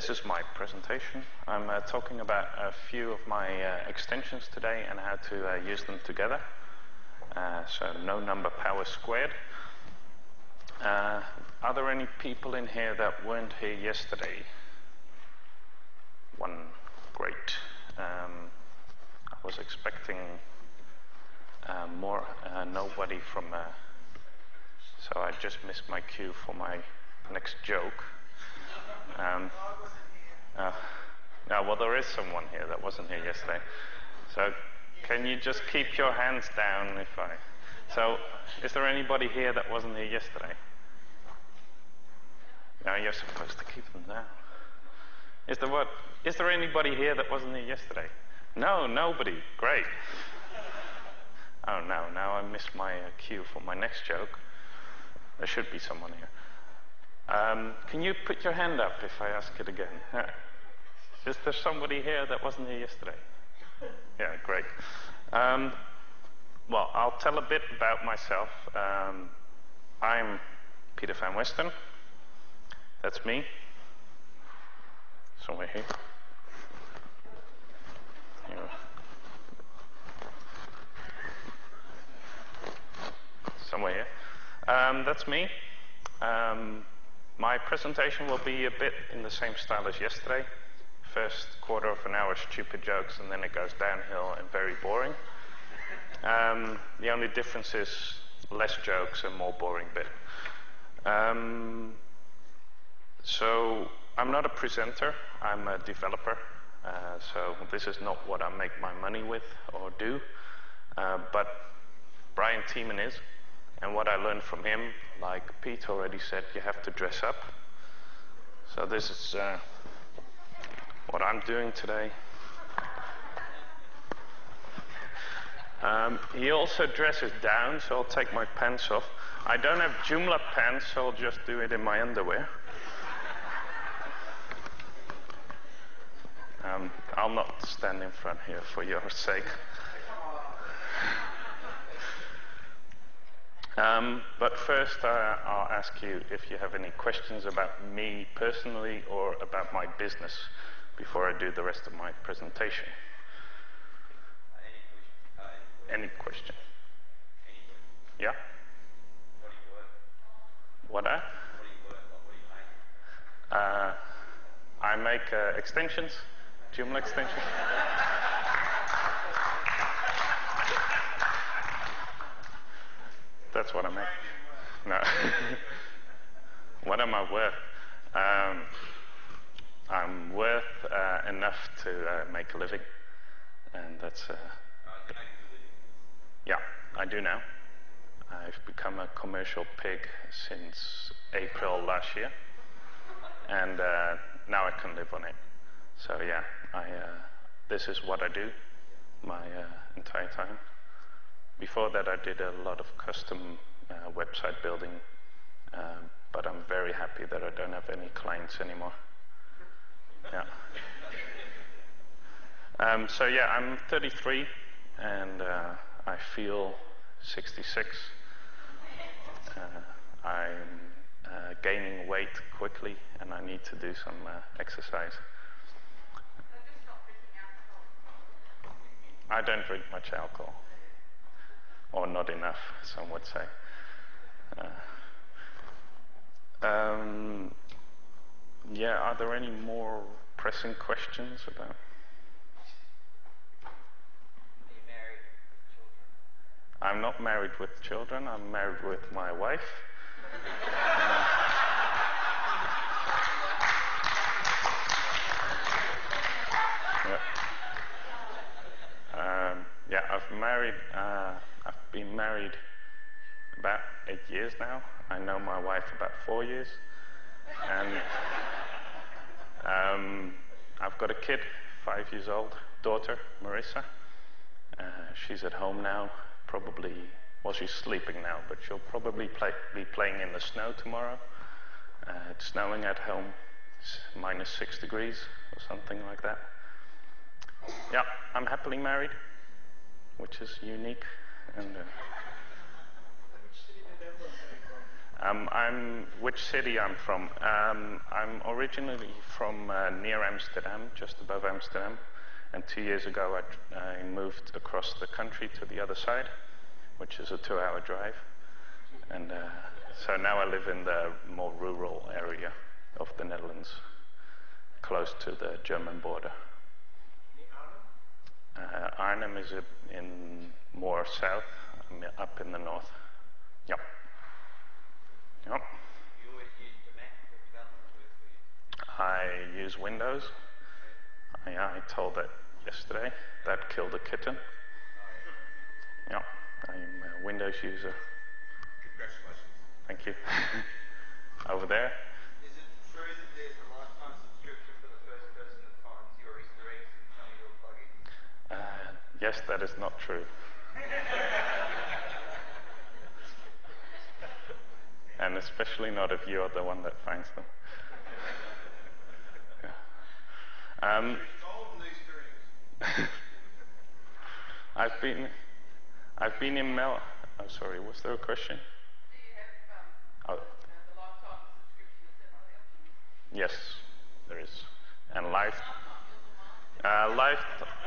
This is my presentation. I'm talking about a few of my extensions today and how to use them together. So NoNumber power squared. Are there any people in here that weren't here yesterday? One, great. I was expecting more, nobody from, so I just missed my cue for my next joke. No, well, there is someone here that wasn't here yesterday. So can you just keep your hands down if I... So is there anybody here that wasn't here yesterday? No, you're supposed to keep them down. Is there what? Is there anybody here that wasn't here yesterday? No, nobody. Great. Oh no, now I missed my cue for my next joke. There should be someone here. Can you put your hand up if I ask it again? Is there somebody here that wasn't here yesterday? Yeah, great. Well, I'll tell a bit about myself. I'm Peter van Westen. That's me. Somewhere here. Somewhere here. That's me. My presentation will be a bit in the same style as yesterday. First quarter of an hour, stupid jokes, and then it goes downhill and very boring. The only difference is less jokes and more boring bit. So I'm not a presenter, I'm a developer. So this is not what I make my money with or do. But Brian Tiemann is. And what I learned from him, like Pete already said, you have to dress up. So this is what I'm doing today. He also dresses down, so I'll take my pants off. I don't have Joomla pants, so I'll just do it in my underwear. I'll not stand in front here for your sake. But first, I'll ask you if you have any questions about me personally or about my business before I do the rest of my presentation. Any question? Yeah? What do you work? I make extensions, Joomla extensions. That's what I make. No. What am I worth? I'm worth enough to make a living, and that's. Yeah, I do now. I've become a commercial pig since April last year, and now I can live on it. So yeah, this is what I do my entire time. Before that, I did a lot of custom website building, but I'm very happy that I don't have any clients anymore. Yeah. So yeah, I'm 33, and I feel 66. I'm gaining weight quickly, and I need to do some exercise. I don't drink much alcohol. Or not enough, some would say. Yeah, are there any more pressing questions about? Are you married with children? I'm not married with children, I'm married with my wife. Yeah, I've been married about 8 years now. I know my wife about 4 years. And I've got a kid, 5 years old, daughter, Marissa. She's at home now, probably, well, she's sleeping now, but she'll probably be playing in the snow tomorrow. It's snowing at home, it's -6 degrees or something like that. Yeah, I'm happily married, which is unique. And Which city I'm from? I'm originally from near Amsterdam, just above Amsterdam. And 2 years ago, I moved across the country to the other side, which is a 2-hour drive. And so now I live in the more rural area of the Netherlands, close to the German border. Arnhem is in more south, up in the north. Yep. Yep. You always use the Mac for development work for you? I use Windows. I told that yesterday. That killed a kitten. Yep. I'm a Windows user. Congratulations. Thank you. Over there. Is it true that there's a lifetime subscription for the first person that finds your Easter eggs in some of your plugins? Yes, that is not true. And especially not if you are the one that finds them. Yeah. Golden Easter eggs. I've been in Mel. Oh, sorry. Was there a question? Do you have Oh, the lifetime subscription? Is that one of the options? yes, there is. And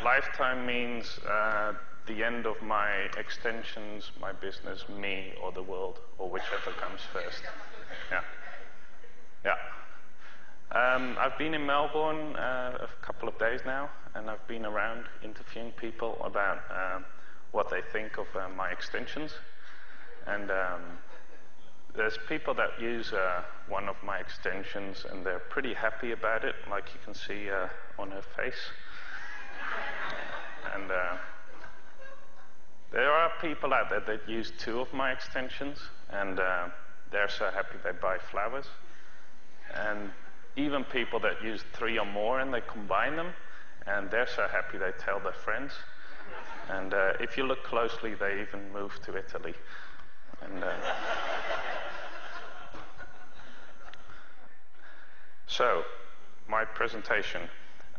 lifetime means the end of my extensions, my business, me, or the world, or whichever comes first. Yeah. Yeah. I've been in Melbourne a couple of days now, and I've been around interviewing people about what they think of my extensions. And there's people that use one of my extensions, and they're pretty happy about it, like you can see on her face. And there are people out there that use 2 of my extensions, and they're so happy they buy flowers. And even people that use 3 or more and they combine them, and they're so happy they tell their friends. And if you look closely, they even move to Italy. And so, my presentation.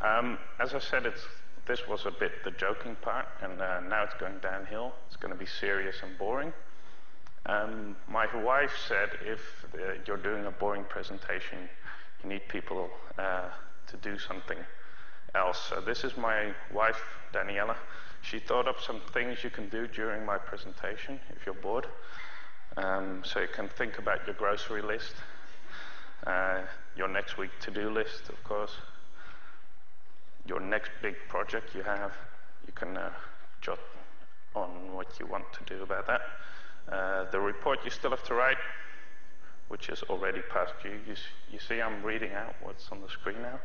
As I said, this was a bit the joking part, and now it's going downhill. It's going to be serious and boring. My wife said if you're doing a boring presentation, you need people to do something else. So this is my wife, Daniela. She thought up some things you can do during my presentation if you're bored. So you can think about your grocery list, your next week to-do list, of course, your next big project you have. You can jot on what you want to do about that. The report you still have to write, which is already past you. You see I'm reading out what's on the screen now.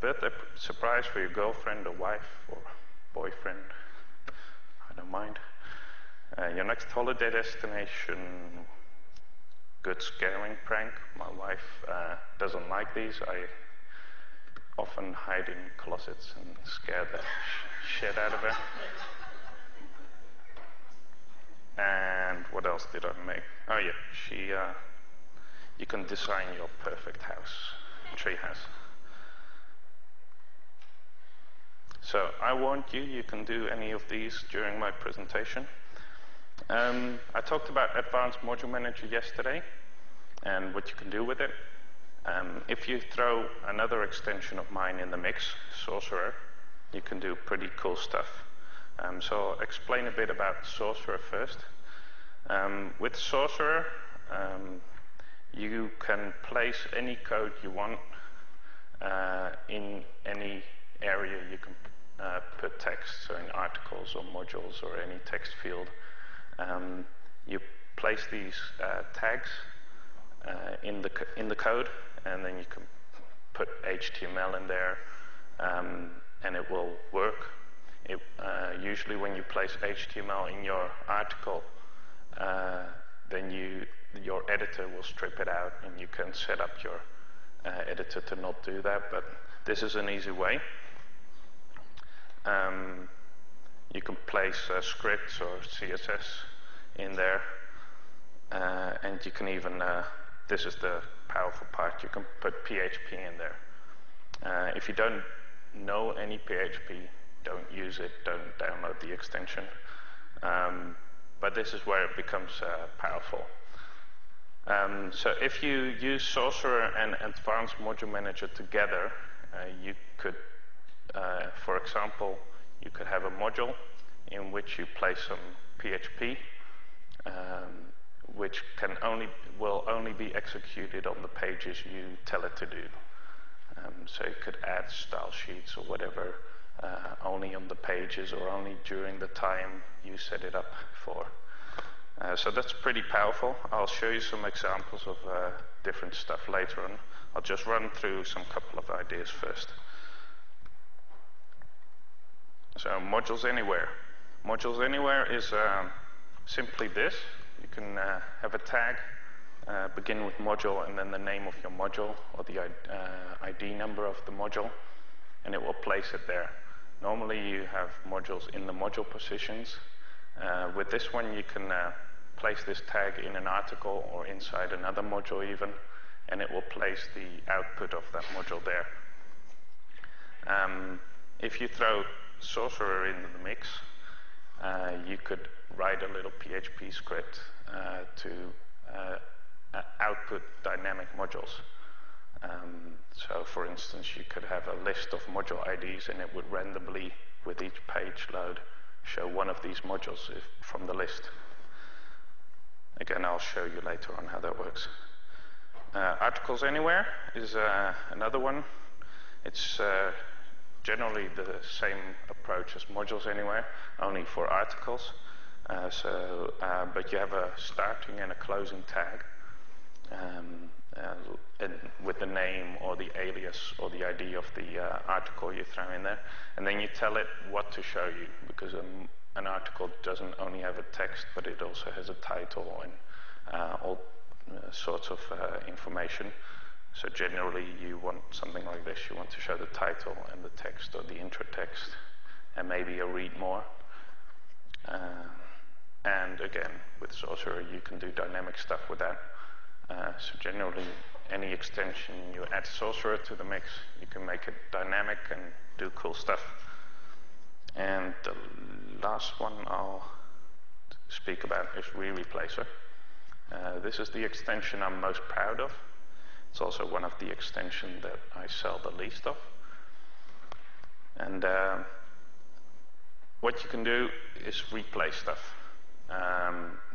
Birthday surprise for your girlfriend or wife or boyfriend. I don't mind. Your next holiday destination. Good scaring prank. My wife doesn't like these. I often hide in closets and scare the shit out of her. And what else did I make? Oh yeah, you can design your perfect house, tree house. So I warned you, you can do any of these during my presentation. I talked about Advanced Module Manager yesterday and what you can do with it. If you throw another extension of mine in the mix, Sorcerer, you can do pretty cool stuff. So I'll explain a bit about Sorcerer first. With Sorcerer, you can place any code you want in any area. You can put text, so in articles or modules or any text field. You place these tags in the code, and then you can put HTML in there, and it will work. Usually when you place HTML in your article, then your editor will strip it out, and you can set up your editor to not do that, but this is an easy way. You can place scripts or CSS in there, and you can even, this is the powerful part, you can put PHP in there. If you don't know any PHP, don't use it, don't download the extension. but this is where it becomes powerful. So if you use Sorcerer and Advanced Module Manager together, you could, for example, you could have a module in which you place some PHP, which will only be executed on the pages you tell it to do. So you could add style sheets or whatever only on the pages or only during the time you set it up for. So that's pretty powerful. I'll show you some examples of different stuff later on. I'll just run through some couple of ideas first. So Modules Anywhere. Modules Anywhere is simply this. You can have a tag, begin with module and then the name of your module or the ID number of the module, and it will place it there. Normally you have modules in the module positions. With this one you can place this tag in an article or inside another module even, and it will place the output of that module there. If you throw Sorcerer into the mix, you could write a little PHP script to output dynamic modules. So for instance, you could have a list of module IDs and it would randomly, with each page load, show one of these modules from the list. Again, I'll show you later on how that works. Articles Anywhere is another one. It's generally the same approach as Modules Anywhere, only for articles. But you have a starting and a closing tag and with the name or the alias or the ID of the article you throw in there. And then you tell it what to show you, because an article doesn't only have a text, but it also has a title and all sorts of information. So generally you want something like this. You want to show the title and the text or the intro text and maybe a read more. And again, with Sorcerer you can do dynamic stuff with that. So generally any extension you add Sorcerer to the mix, you can make it dynamic and do cool stuff. And the last one I'll speak about is Replacer. This is the extension I'm most proud of. It's also one of the extensions that I sell the least of. And what you can do is replace stuff.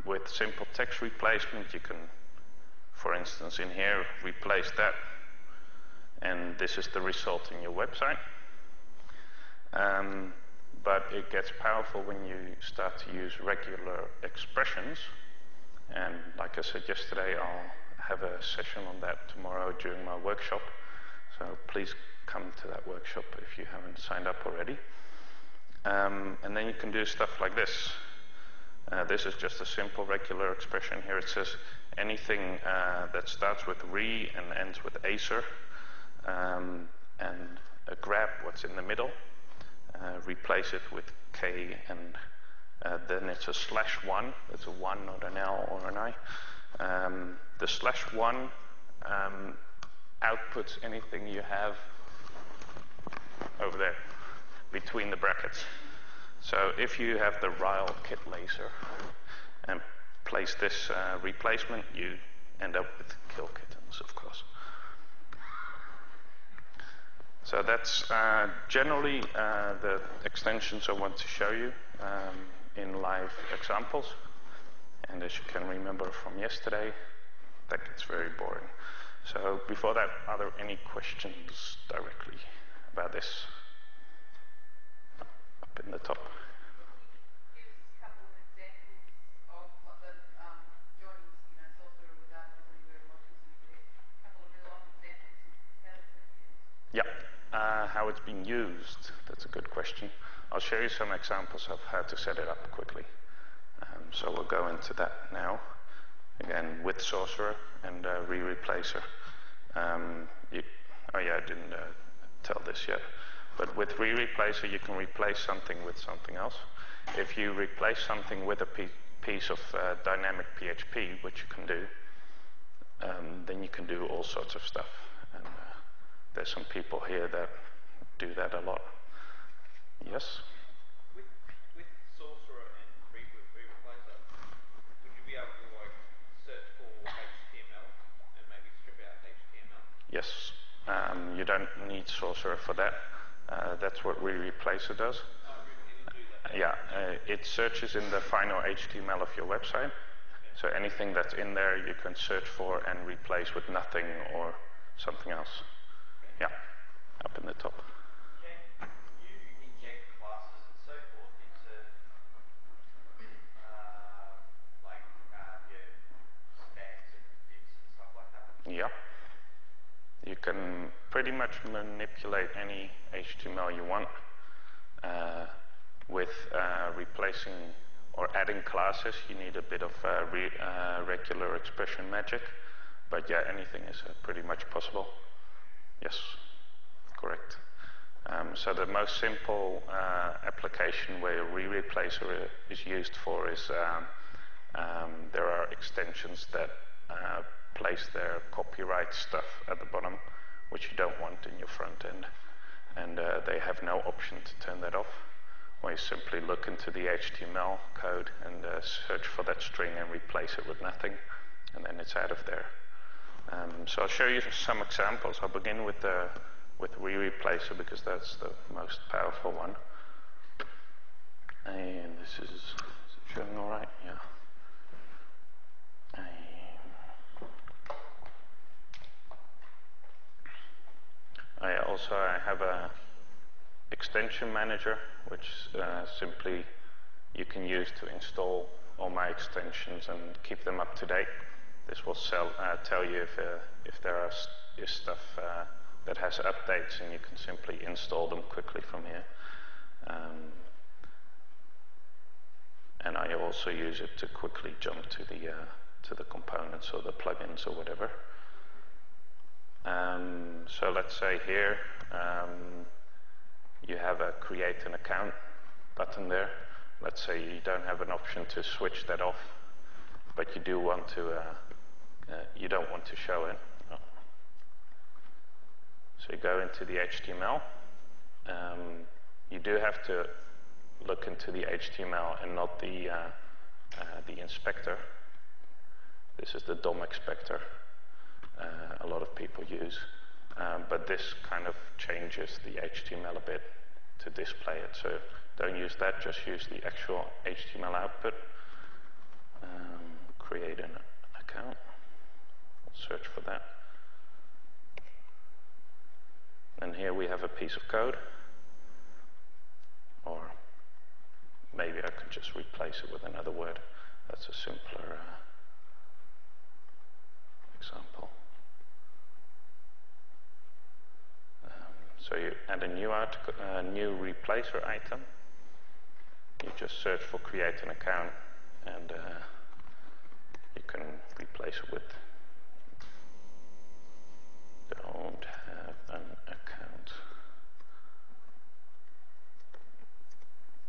With simple text replacement, you can, for instance, in here, replace that. And this is the result in your website. But it gets powerful when you start to use regular expressions. And like I said yesterday, I'll have a session on that tomorrow during my workshop. So please come to that workshop if you haven't signed up already. And then you can do stuff like this. This is just a simple regular expression. Here it says anything that starts with re and ends with acer, and grab what's in the middle, replace it with k, and then it's a /1. It's a 1, not an L or an I. The /1 outputs anything you have over there between the brackets. So if you have the Ryle kit laser and place this replacement, you end up with kill kittens, of course. So that's generally the extensions I want to show you in live examples. And as you can remember from yesterday, that gets very boring. So before that, are there any questions directly about this? Up in the top. Give us a couple of examples of the joining, Sorcerer without Anywhere modules in there. A couple of real life examples of how it's been used. Yeah, how it's been used. That's a good question. I'll show you some examples of how to set it up quickly. So we'll go into that now. Again, with Sorcerer and Replacer. Oh yeah, I didn't tell this yet. But with Replacer, you can replace something with something else. If you replace something with a piece of dynamic PHP, which you can do, then you can do all sorts of stuff. And there's some people here that do that a lot. Yes? With Sorcerer and Replacer, Yes, you don't need Sorcerer for that. That's what replacer does. Yeah, it searches in the final HTML of your website. So anything that's in there you can search for and replace with nothing or something else. Yeah, up in the top. Can you inject classes and so forth into your stacks and divs and stuff like that? Yeah. You can pretty much manipulate any HTML you want with replacing or adding classes. You need a bit of regular expression magic, but yeah, anything is pretty much possible. Yes, correct. So the most simple application where replacer is used for is there are extensions that place their copyright stuff at the bottom, which you don't want in your front end, and they have no option to turn that off. Or you simply look into the HTML code and search for that string and replace it with nothing, and then it's out of there. So I'll show you some examples. I'll begin with replacer because that's the most powerful one. And this is it showing all right? Yeah. I have a extension manager, which simply you can use to install all my extensions and keep them up to date. This will tell you if there is stuff that has updates, and you can simply install them quickly from here. And I also use it to quickly jump to the components or the plugins or whatever. So let's say here you have a create an account button there. Let's say you don't have an option to switch that off, but you do want to. You don't want to show it. Oh. So you go into the HTML. You do have to look into the HTML and not the inspector. This is the DOM inspector. A lot of people use, but this kind of changes the HTML a bit to display it. So don't use that, just use the actual HTML output. Create an account, search for that. And here we have a piece of code, or maybe I could just replace it with another word. That's a simpler example. So you add a new replacer item. You just search for create an account, and you can replace it with don't have an account.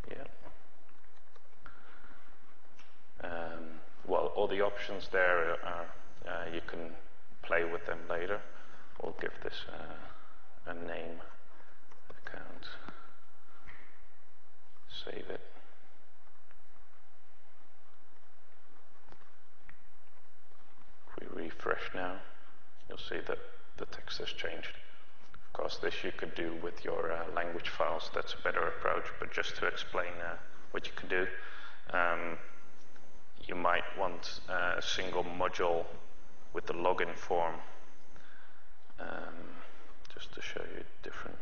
Yeah. Well, all the options there are, you can play with them later. We'll give this a name, account, save it. If we refresh now, you'll see that the text has changed. Of course, this you could do with your language files. That's a better approach, but just to explain what you can do, you might want a single module with the login form. Just to show you different,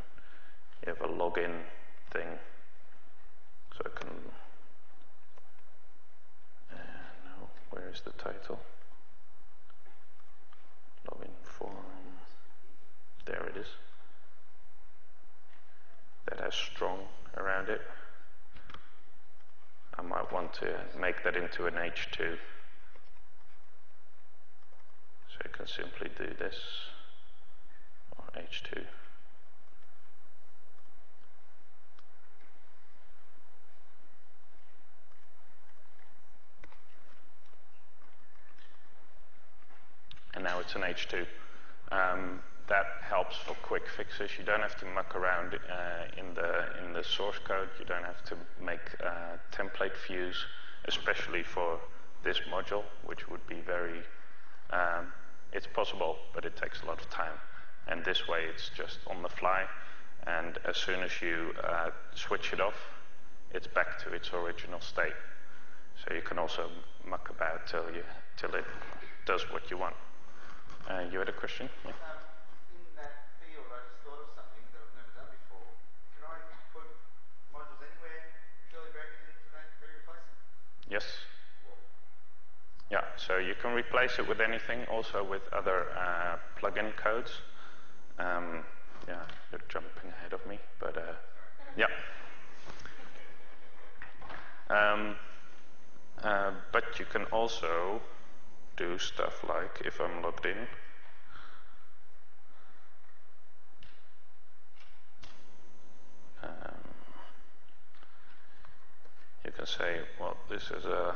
you have a login thing, so I can, no, where is the title? Login form, there it is. That has strong around it. I might want to make that into an H2. So you can simply do this, or H2. And now it's an H2. That helps for quick fixes. You don't have to muck around in the source code. You don't have to make template views, especially for this module, which would be very, it's possible, but it takes a lot of time. and this way it's just on the fly, and as soon as you switch it off, it's back to its original state. So you can also muck about till it does what you want. You had a question? Yeah. In that field, I just thought of something that I've never done before. Can I put modules anywhere, purely break it into that, replace it? Yes. Yeah, so you can replace it with anything, also with other plugin codes. Yeah, you're jumping ahead of me, but yeah. But you can also do stuff like, if I'm logged in, you can say, well, this is a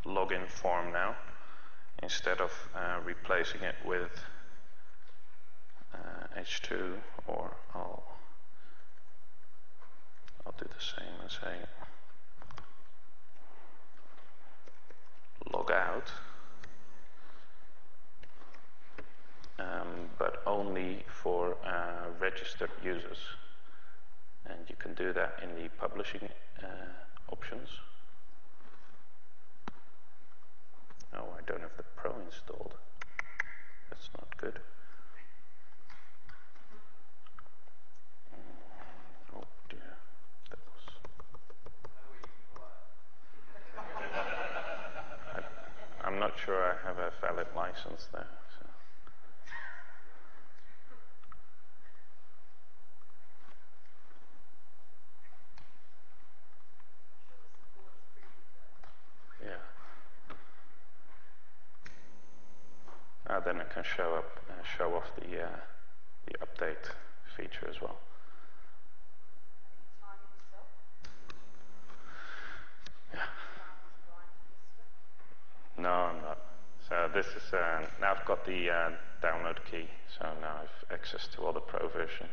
login form now. Instead of replacing it with H2, or I'll do the same and say log out, but only for registered users. And you can do that in the publishing options. Oh, I don't have the Pro installed. That's not good. Oh dear, that was... I'm not sure I have a valid license there. So. Yeah. Then it can show off the update feature as well. Yeah. No, I'm not. So this is now I've got the download key, so now I've access to all the Pro version.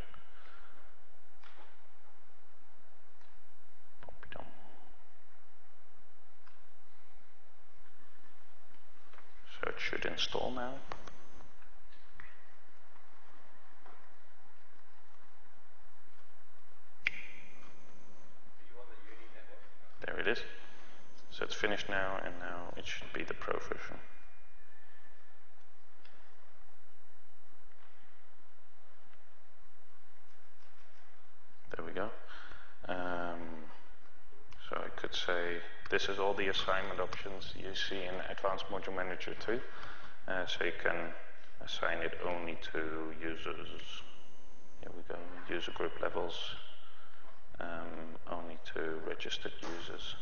So it should install now. There it is. So it's finished now, and now it should be the Pro version. There we go. So I could say this is all the assignment options you see in Advanced Module Manager 2. So you can assign it only to users. Here we go. User group levels. Only to registered users.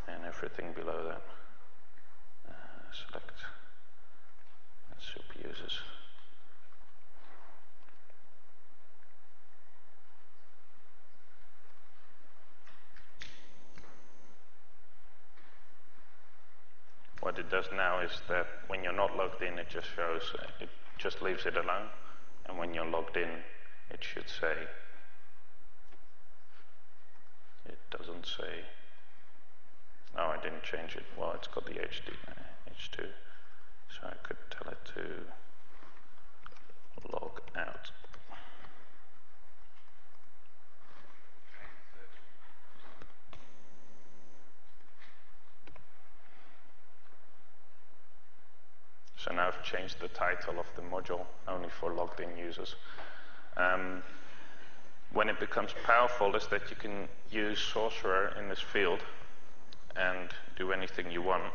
And everything below that. Select super users. What it does now is that when you're not logged in, it just shows, it just leaves it alone. And when you're logged in, it should say, it doesn't say, no, I didn't change it. Well, it's got the H2. So I could tell it to log out. So now I've changed the title of the module only for logged in users. When it becomes powerful is that you can use Sorcerer in this field and do anything you want.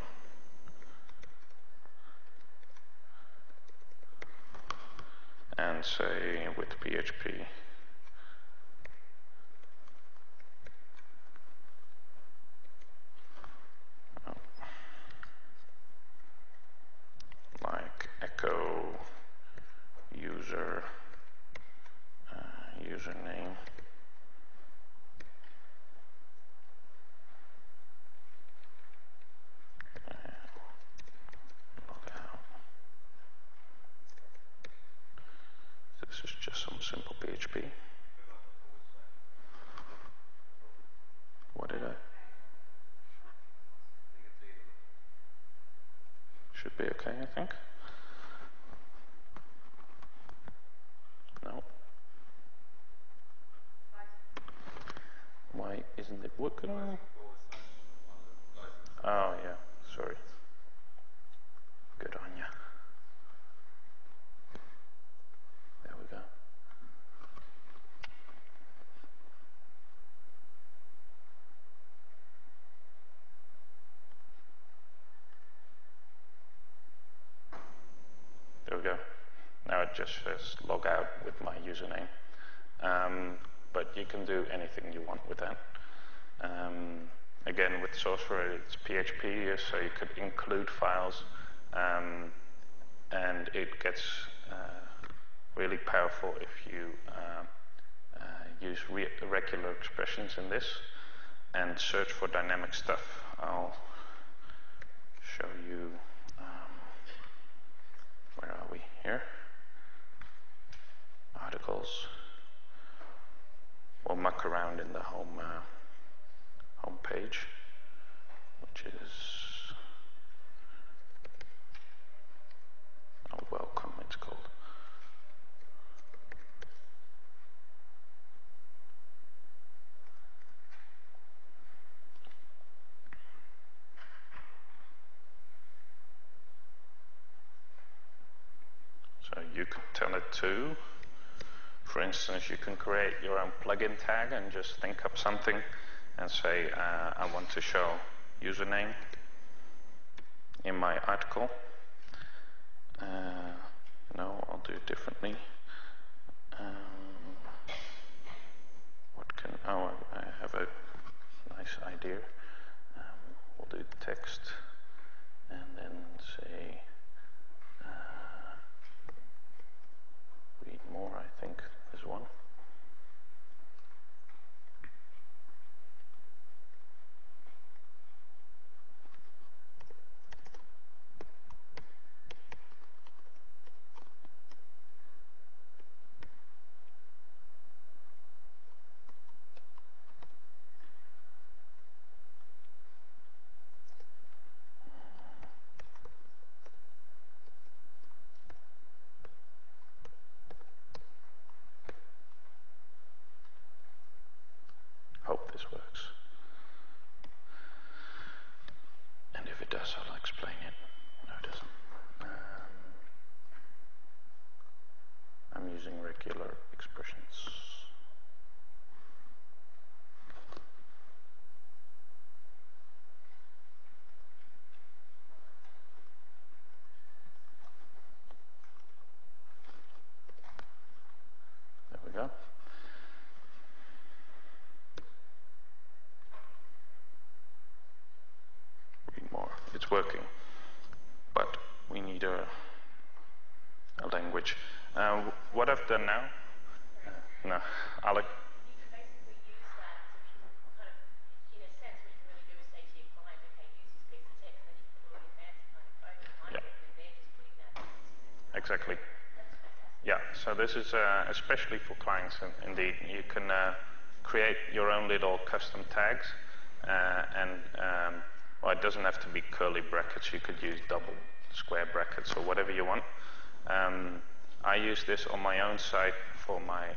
And say with PHP, like echo user username. This is just some simple PHP. What did I? Should be okay, I think. what can I? Oh yeah, sorry. Good on ya. There we go. There we go. Now it just says log out with my username. But you can do anything you want with that. Again, with Sorcerer, it's PHP, so you could include files, and it gets really powerful if you use regular expressions in this and search for dynamic stuff. I'll show you, where are we here? Articles. We'll muck around in the home page, which is welcome, it's called. So you can tell it to, for instance, you can create your own plugin tag and just think up something and say, I want to show username in my article. No, I'll do it differently. I have a nice idea. We'll do text and then say, read more, I think is one. Hope this works. And if it does, I'll explain it. No, it doesn't. I'm using regular expressions. There we go. Read more. It's working, but we need a language. What I've done now, no, I'll. You can basically use that to kind of, in a sense, what you can really do is say to your client, okay, use this piece of text, and then you can put all your fancy kind of code behind it, and they're just putting that. Exactly. That's fantastic. Yeah, so this is especially for clients, indeed. You can create your own little custom tags, well, it doesn't have to be curly brackets. You could use double square brackets or whatever you want. I use this on my own site for my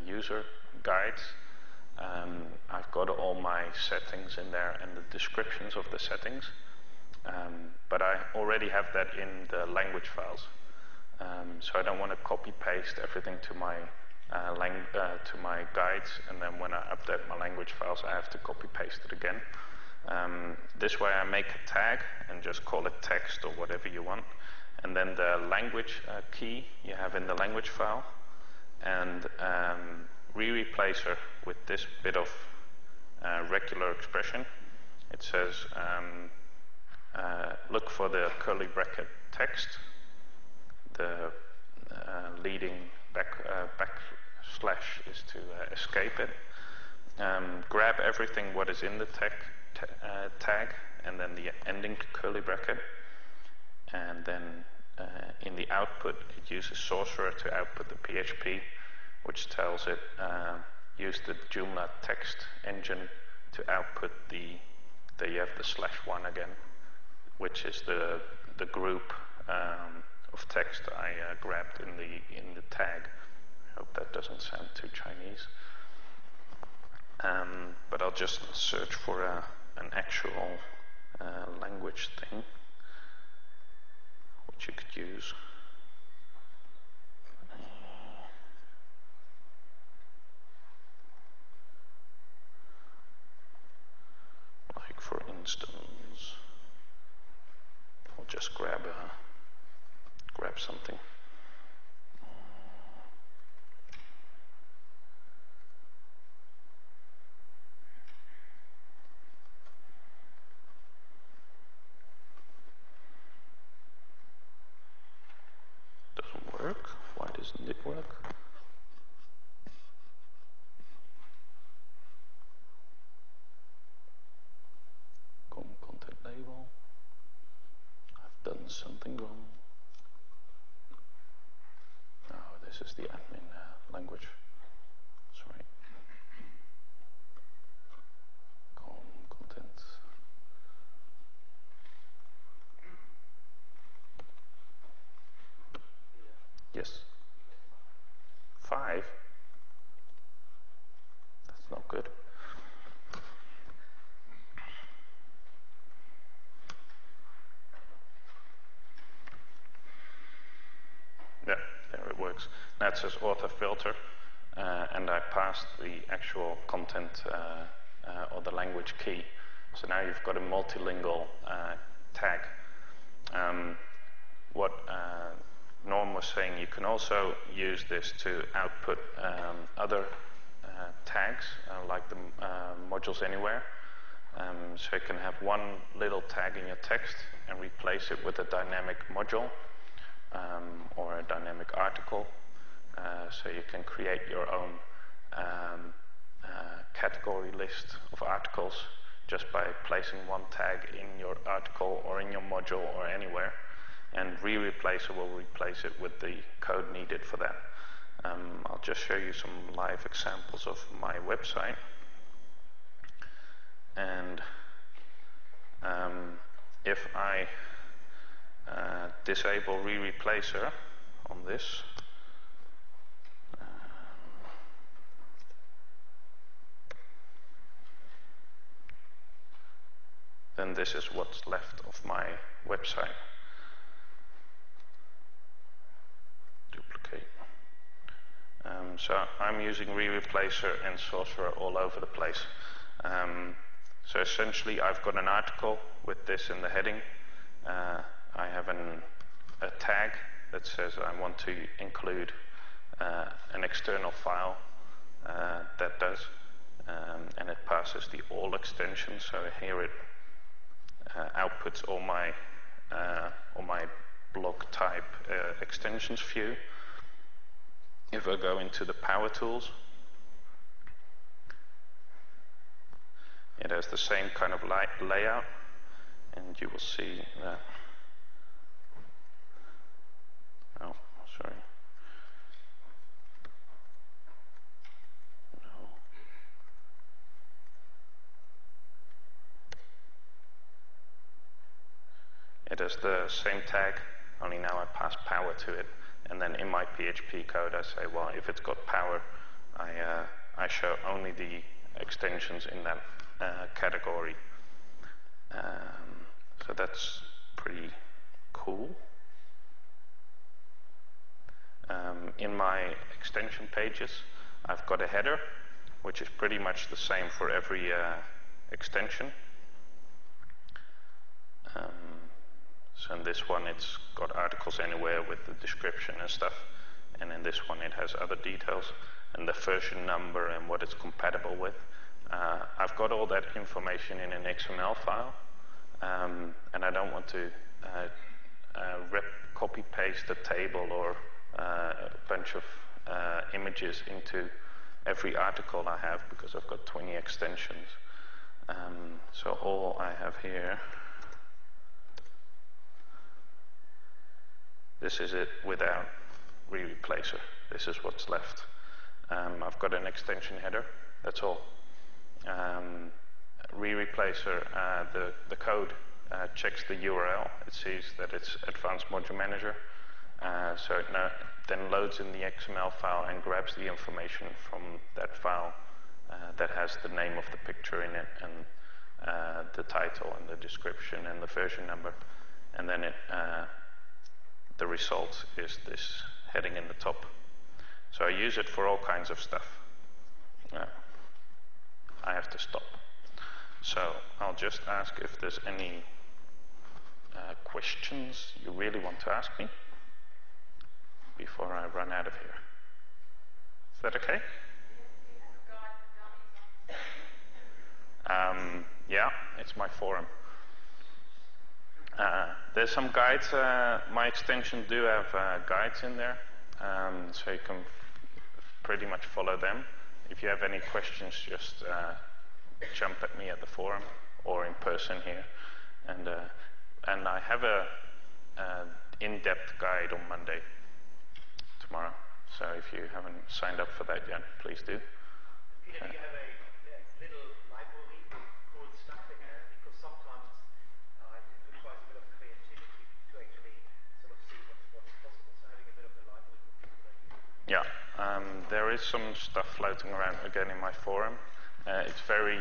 user guides. I've got all my settings in there and the descriptions of the settings, but I already have that in the language files. So I don't want to copy paste everything to my guides, and then when I update my language files, I have to copy paste it again. This way I make a tag and just call it text or whatever you want, and then the language key you have in the language file, and re-replacer with this bit of regular expression. It says look for the curly bracket text, the leading backslash is to escape it. Grab everything what is in the tag, and then the ending curly bracket, and then in the output it uses Sorcerer to output the PHP, which tells it use the Joomla text engine to output there you have the /1 again, which is the group of text I grabbed in the tag. I hope that doesn't sound too Chinese. But I'll just search for an actual language thing which you could use. Like for instance, I'll just grab something. Doesn't work. Why doesn't it work? Content label. I've done something wrong. Oh, this is the admin language. Sorry. Content. Yes. 5? That's not good. Yeah, there it works. Now it says auto filter, and I passed the actual content or the language key. So now you've got a multilingual tag. What Norm was saying, you can also use this to output other tags, like the modules anywhere. So you can have one little tag in your text and replace it with a dynamic module or a dynamic article. So you can create your own category list of articles just by placing one tag in your article or in your module or anywhere, and re-replacer will replace it with the code needed for that. I'll just show you some live examples of my website. And if I disable re-replacer on this, then this is what's left of my website. Duplicate. So I'm using re-replacer and sorcerer all over the place. So essentially I've got an article with this in the heading. I have a tag that says I want to include an external file that does, and it passes the all extension. So here it outputs all my blog type extensions view. If I go into the power tools, it has the same kind of layout, and you will see that. Oh, sorry. No. It has the same tag, only now I pass power to it. And then in my PHP code I say, well, if it's got power, I show only the extensions in that category. So that's pretty cool. In my extension pages, I've got a header, which is pretty much the same for every extension. So in this one, it's got articles anywhere with the description and stuff. And in this one, it has other details and the version number and what it's compatible with. I've got all that information in an XML file, and I don't want to copy-paste a table or a bunch of images into every article I have, because I've got 20 extensions. So all I have here, this is it without re-replacer. This is what's left. I've got an extension header, that's all. Re-replacer, the code checks the URL. It sees that it's Advanced Module Manager. So it then loads in the XML file and grabs the information from that file that has the name of the picture in it and the title and the description and the version number, and then the result is this heading in the top. So I use it for all kinds of stuff. I have to stop. So I'll just ask if there's any questions you really want to ask me before I run out of here. Is that okay? Yeah, it's my forum. There's some guides. My extension do have guides in there, so you can pretty much follow them. If you have any questions, just jump at me at the forum or in person here. And I have a in-depth guide on Monday, tomorrow. So if you haven't signed up for that yet, please do. Peter, do you have a little library called stuff in there? Because sometimes it requires a bit of creativity to actually sort of see what's possible. So having a bit of a library would be a good idea. Yeah, there is some stuff floating around again in my forum. It's very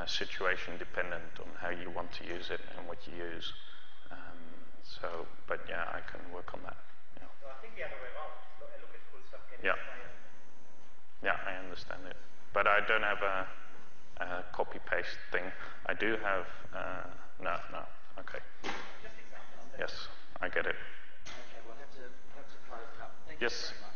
situation dependent on how you want to use it and what you use. But yeah, I can work on that. Yeah. So I think the other way around. Look at cool stuff. Yeah, I understand it. But I don't have a copy-paste thing. I do have, no, okay. Just examples. Yes, I get it. Okay, we'll have to close it up. Thank you Yes. very much.